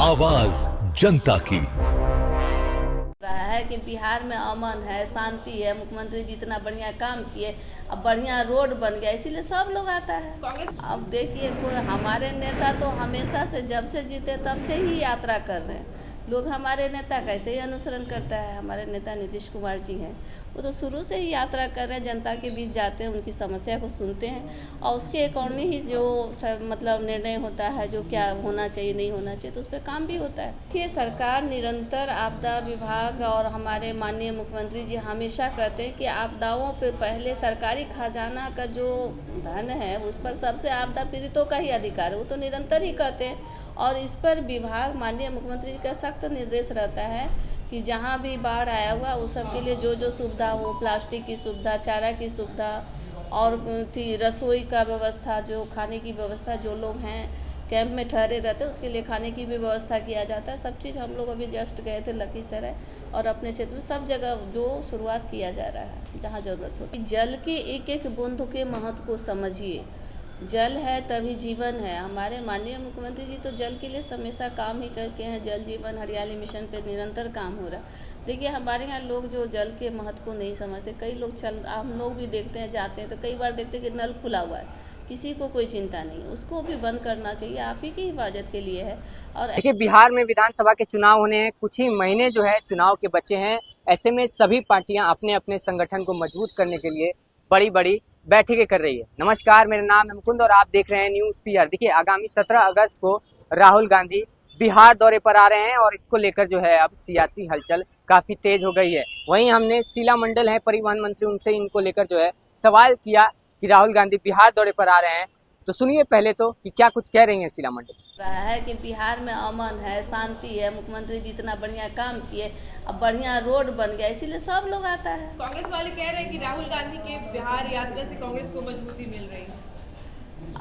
आवाज जनता की। रहा है कि बिहार में अमन है, शांति है, मुख्यमंत्री जितना बढ़िया काम किए, अब बढ़िया रोड बन गया, इसीलिए सब लोग आता है। अब देखिए, कोई हमारे नेता तो हमेशा से जब से जीते तब से ही यात्रा कर रहे हैं। लोग हमारे नेता कैसे ही अनुसरण करता है। हमारे नेता नीतीश कुमार जी हैं, वो तो शुरू से ही यात्रा कर रहे हैं, जनता के बीच जाते हैं, उनकी समस्या को सुनते हैं और उसके अकॉर्डिंग ही जो मतलब निर्णय होता है, जो क्या होना चाहिए नहीं होना चाहिए, तो उस पर काम भी होता है। देखिए, सरकार निरंतर आपदा विभाग और हमारे माननीय मुख्यमंत्री जी हमेशा कहते हैं कि आपदाओं पे पहले सरकारी खजाना का जो धन है उस पर सबसे आपदा पीड़ितों का ही अधिकार है, वो तो निरंतर ही कहते हैं। और इस पर विभाग माननीय मुख्यमंत्री जी का सख्त निर्देश रहता है कि जहाँ भी बाढ़ आया हुआ उस सब के लिए जो सुविधा हो, प्लास्टिक की सुविधा, चारा की सुविधा और थी रसोई का व्यवस्था, जो खाने की व्यवस्था, जो लोग हैं कैंप में ठहरे रहते हैं उसके लिए खाने की भी व्यवस्था किया जाता है। सब चीज़ हम लोग अभी जस्ट गए थे लखीसराय और अपने क्षेत्र में सब जगह जो शुरुआत किया जा रहा है जहाँ ज़रूरत हो। जल के एक एक बूंद के महत्व को समझिए। जल है तभी जीवन है। हमारे माननीय मुख्यमंत्री जी तो जल के लिए हमेशा काम ही करके हैं। जल जीवन हरियाली मिशन पे निरंतर काम हो रहा है। देखिए, हमारे यहाँ लोग जो जल के महत्व को नहीं समझते, कई लोग हम लोग भी देखते हैं, जाते हैं तो कई बार देखते हैं कि नल खुला हुआ है, किसी को कोई चिंता नहीं, उसको भी बंद करना चाहिए। आप ही की हिफाजत के लिए है। और देखिए, बिहार में विधानसभा के चुनाव होने हैं, कुछ ही महीने जो है चुनाव के बचे हैं। ऐसे में सभी पार्टियां अपने अपने संगठन को मजबूत करने के लिए बड़ी बड़ी बैठकें कर रही है। नमस्कार, मेरा नाम है मुकुंद और आप देख रहे हैं न्यूज पीआर। देखिए, आगामी 17 अगस्त को राहुल गांधी बिहार दौरे पर आ रहे हैं और इसको लेकर जो है अब सियासी हलचल काफी तेज हो गई है। वहीं हमने शीला मंडल है परिवहन मंत्री, उनसे इनको लेकर जो है सवाल किया कि राहुल गांधी बिहार दौरे पर आ रहे हैं, तो सुनिए पहले तो कि क्या कुछ कह रही हैं शीला मंडल। रहा है कि बिहार में अमन है, शांति है, मुख्यमंत्री जितना बढ़िया काम किए, अब बढ़िया रोड बन गया, इसीलिए सब लोग आता है। कांग्रेस वाले कह रहे हैं कि राहुल गांधी के बिहार यात्रा से कांग्रेस को मजबूती मिल रही है।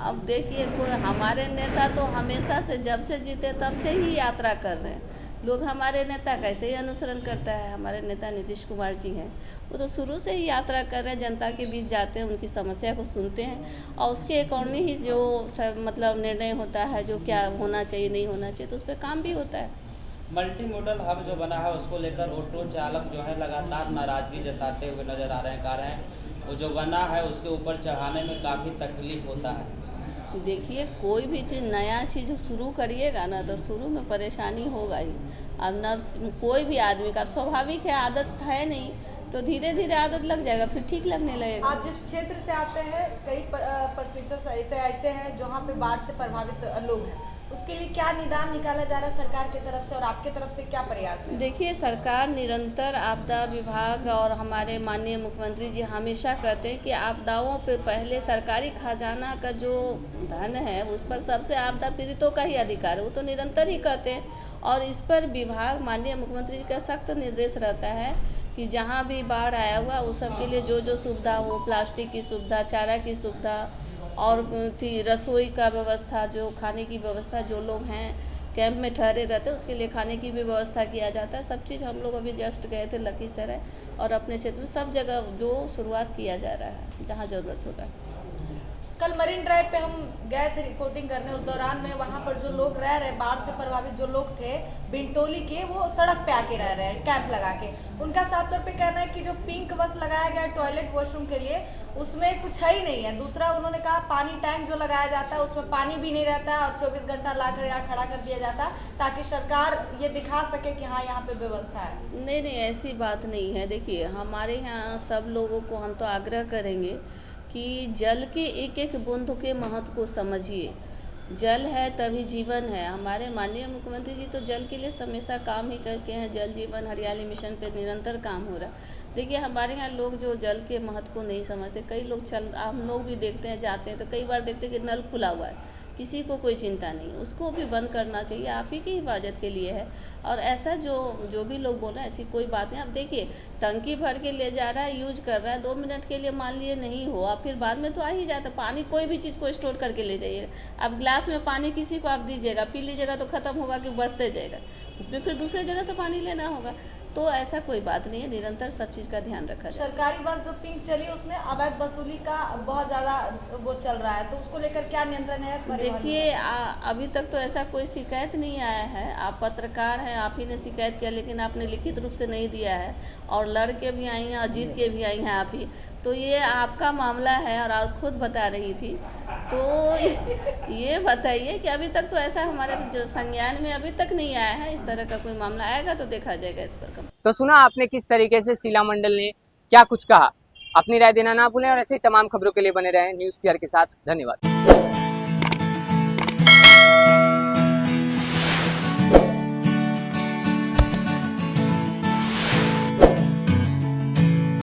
अब देखिए, कोई हमारे नेता तो हमेशा से जब से जीते तब से ही यात्रा कर रहे हैं। लोग हमारे नेता कैसे ही अनुसरण करता है। हमारे नेता नीतीश कुमार जी हैं, वो तो शुरू से ही यात्रा कर रहे हैं, जनता के बीच जाते हैं, उनकी समस्या को सुनते हैं और उसके अकॉर्डिंग ही जो मतलब निर्णय होता है, जो क्या होना चाहिए नहीं होना चाहिए, तो उस पर काम भी होता है। मल्टी मोडल हब जो बना है उसको लेकर ऑटो चालक जो है लगातार नाराजगी जताते हुए नजर आ रहे हैं। कह रहे हैं वो जो बना है उसके ऊपर चढ़ाने में काफ़ी तकलीफ होता है। देखिए, कोई भी चीज़ नया चीज़ शुरू करिएगा ना तो शुरू में परेशानी होगा ही। अब न कोई भी आदमी का स्वाभाविक है, आदत है नहीं तो धीरे धीरे आदत लग जाएगा, फिर ठीक लगने लगेगा। आप जिस क्षेत्र से आते हैं, कई परिस्थितियां ऐसे हैं जहाँ पे बाढ़ से प्रभावित लोग हैं, उसके लिए क्या निदान निकाला जा रहा है सरकार की तरफ से और आपके तरफ से क्या प्रयास है? देखिए, सरकार निरंतर आपदा विभाग और हमारे माननीय मुख्यमंत्री जी हमेशा कहते हैं कि आपदाओं पे पहले सरकारी खजाना का जो धन है उस पर सबसे आपदा पीड़ितों का ही अधिकार है, वो तो निरंतर ही कहते हैं। और इस पर विभाग माननीय मुख्यमंत्री जी का सख्त निर्देश रहता है कि जहाँ भी बाढ़ आया हुआ उस सब के लिए जो सुविधा हो, प्लास्टिक की सुविधा, चारा की सुविधा और थी रसोई का व्यवस्था, जो खाने की व्यवस्था, जो लोग हैं कैंप में ठहरे रहते हैं उसके लिए खाने की भी व्यवस्था किया जाता है। सब चीज़ हम लोग अभी जस्ट गए थे लखीसराय और अपने क्षेत्र में सब जगह जो शुरुआत किया जा रहा है जहाँ ज़रूरत होता है। कल मरीन ड्राइव पे हम गए थे रिपोर्टिंग करने, उस दौरान में वहाँ पर जो लोग रह रहे, बाढ़ से प्रभावित जो लोग थे बिंटोली के, वो सड़क पे आके रह रहे हैं कैंप लगा के। उनका साफ तौर पे कहना है कि जो पिंक बस लगाया गया टॉयलेट वॉशरूम के लिए उसमें कुछ है ही नहीं है। दूसरा, उन्होंने कहा पानी टैंक जो लगाया जाता है उसमें पानी भी नहीं रहता है और 24 घंटा लाकर यहाँ खड़ा कर दिया जाता ताकि सरकार ये दिखा सके कि हाँ यहाँ पे व्यवस्था है। नहीं, ऐसी बात नहीं है। देखिए, हमारे यहाँ सब लोगों को हम तो आग्रह करेंगे कि जल के एक एक बूंद के महत्व को समझिए। जल है तभी जीवन है। हमारे माननीय मुख्यमंत्री जी तो जल के लिए हमेशा काम ही करके हैं। जल जीवन हरियाली मिशन पे निरंतर काम हो रहा है। देखिए, हमारे यहाँ लोग जो जल के महत्व को नहीं समझते, कई लोग हम लोग भी देखते हैं, जाते हैं तो कई बार देखते हैं कि नल खुला हुआ है, किसी को कोई चिंता नहीं, उसको भी बंद करना चाहिए। आप ही की हिफाजत के लिए है। और ऐसा जो भी लोग बोल रहे हैं ऐसी कोई बात नहीं। अब देखिए, टंकी भर के ले जा रहा है, यूज कर रहा है, 2 मिनट के लिए मान लिए नहीं हो, अब फिर बाद में तो आ ही जाता पानी। कोई भी चीज़ को स्टोर करके ले जाइएगा। अब ग्लास में पानी किसी को आप दीजिएगा, पी लीजिएगा तो ख़त्म होगा कि बढ़ते जाएगा, उसमें फिर दूसरे जगह से पानी लेना होगा। तो ऐसा कोई बात नहीं है, निरंतर सब चीज़ का ध्यान रखा जाए। सरकारी बस जो पिंक चली उसमें अवैध वसूली का बहुत ज़्यादा वो चल रहा है, तो उसको लेकर क्या नियंत्रण है परिवहन देखिए अभी तक तो ऐसा कोई शिकायत नहीं आया है। आप पत्रकार हैं, आप ही ने शिकायत किया, लेकिन आपने लिखित रूप से नहीं दिया है और लड़ के भी आई हैं और जीत के भी आई हैं आप ही, तो ये आपका मामला है और आप खुद बता रही थी। तो ये बताइए कि अभी तक तो ऐसा हमारे संज्ञान में अभी तक नहीं आया है। इस तरह का कोई मामला आएगा तो देखा जाएगा इस पर। तो सुना आपने किस तरीके से शीला मंडल ने क्या कुछ कहा। अपनी राय देना ना भूलें और ऐसे ही तमाम खबरों के लिए बने रहें न्यूज़ पीआर के साथ। धन्यवाद।